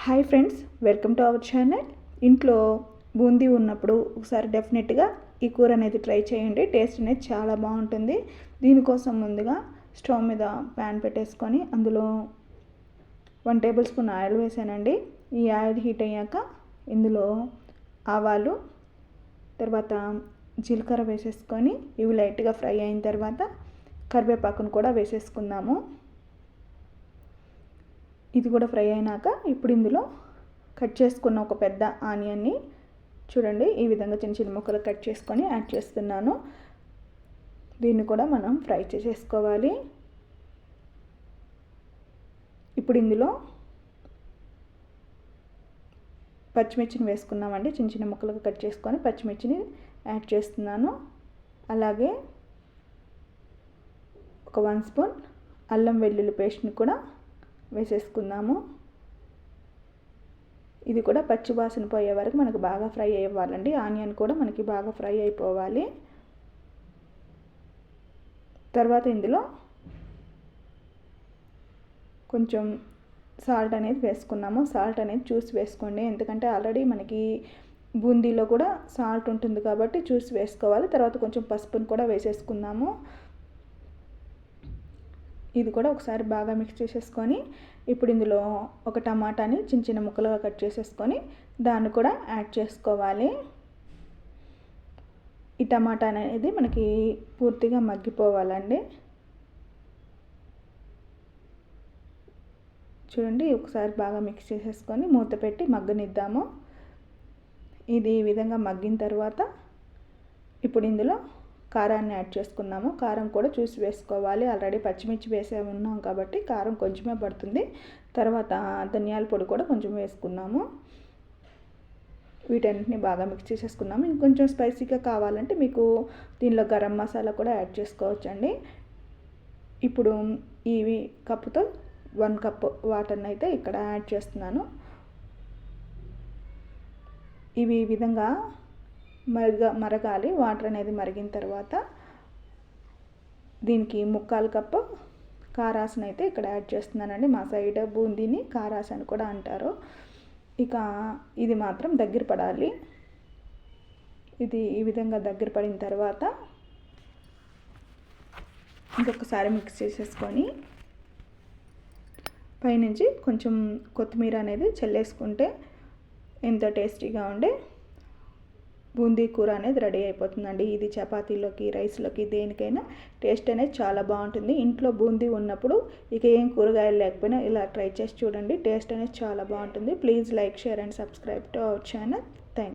Hi friends, welcome to our channel. ఇంట్లో బూందీ ఉన్నప్పుడు ఒకసారి డెఫినెట్గా ఈ కూర అనేది ట్రై చేయండి. టేస్ట్ అనేది చాలా బాగుంటుంది. దీనికోసం ముందుగా స్టవ్ మీద ప్యాన్ పెట్టేసుకొని అందులో 1 టేబుల్ స్పూన్ ఆయిల్ వేసానండి. ఈ ఆయిల్ హీట్ అయ్యాక ఇందులో ఆవాలు, తర్వాత జీలకర్ర వేసేసుకొని ఇవి లైట్గా ఫ్రై అయిన తర్వాత కరివేపాకును కూడా వేసేసుకుందాము. ఇది కూడా ఫ్రై అయినాక ఇప్పుడు ఇందులో కట్ చేసుకున్న ఒక పెద్ద ఆనియన్ని చూడండి ఈ విధంగా చిన్న చిన్న ముక్కలు కట్ చేసుకొని యాడ్ చేస్తున్నాను. దీన్ని కూడా మనం ఫ్రై చేసేసుకోవాలి. ఇప్పుడు ఇందులో పచ్చిమిర్చిని వేసుకున్నామండి. చిన్న చిన్న ముక్కలుగా కట్ చేసుకొని పచ్చిమిర్చిని యాడ్ చేస్తున్నాను. అలాగే ఒక 1 స్పూన్ అల్లం వెల్లుల్లి పేస్ట్ని కూడా వేసేసుకుందాము. ఇది కూడా పచ్చి వాసన పోయే వరకు మనకు బాగా ఫ్రై అవ్వాలండి. ఆనియన్ కూడా మనకి బాగా ఫ్రై అయిపోవాలి. తర్వాత ఇందులో కొంచెం సాల్ట్ అనేది వేసుకున్నాము. సాల్ట్ అనేది చూసి వేసుకోండి, ఎందుకంటే ఆల్రెడీ మనకి బూందీలో కూడా సాల్ట్ ఉంటుంది కాబట్టి చూసి వేసుకోవాలి. తర్వాత కొంచెం పసుపుని కూడా వేసేసుకుందాము. ఇది కూడా ఒకసారి బాగా మిక్స్ చేసేసుకొని ఇప్పుడు ఇందులో ఒక టమాటాని చిన్న చిన్న ముక్కలుగా కట్ చేసేసుకొని దాన్ని కూడా యాడ్ చేసుకోవాలి. ఈ టమాటా అనేది మనకి పూర్తిగా మగ్గిపోవాలండి. చూడండి ఒకసారి బాగా మిక్స్ చేసేసుకొని మూత పెట్టి మగ్గనిద్దాము. ఇది ఈ విధంగా మగ్గిన తర్వాత ఇప్పుడు ఇందులో కారాన్ని యాడ్ చేసుకుందాము. కారం కూడా చూసి వేసుకోవాలి. ఆల్రెడీ పచ్చిమిర్చి వేసే ఉన్నాం కాబట్టి కారం కొంచెమే పడుతుంది. తర్వాత ధనియాల పొడి కూడా కొంచెం వేసుకున్నాము. వీటన్నిటిని బాగా మిక్స్ చేసేసుకున్నాము. ఇంకొంచెం స్పైసీగా కావాలంటే మీకు దీనిలో గరం మసాలా కూడా యాడ్ చేసుకోవచ్చండి. ఇప్పుడు ఇవి కప్పుతో 1 కప్ వాటర్ని అయితే ఇక్కడ యాడ్ చేస్తున్నాను. ఇవి ఈ విధంగా మరగాలి. వాటర్ అనేది మరిగిన తర్వాత దీనికి 3/4 కప్పు కారాసన అయితే ఇక్కడ యాడ్ చేస్తున్నానండి. మా సైడ్ బూందీని కారాస అని కూడా అంటారు. ఇక ఇది మాత్రం దగ్గర పడాలి. ఇది ఈ విధంగా దగ్గర పడిన తర్వాత ఇంకొకసారి మిక్స్ చేసేసుకొని పైనుంచి కొంచెం కొత్తిమీర అనేది చల్లేసుకుంటే ఎంతో టేస్టీగా ఉండే బూందీ కూర అనేది రెడీ అయిపోతుందండి. ఇది చపాతీలోకి, రైస్లోకి, దేనికైనా టేస్ట్ అనేది చాలా బాగుంటుంది. ఇంట్లో బూందీ ఉన్నప్పుడు ఇక ఏం కూరగాయలు లేకపోయినా ఇలా ట్రై చేసి చూడండి. టేస్ట్ అనేది చాలా బాగుంటుంది. Please like, share and subscribe to our channel. Thank you.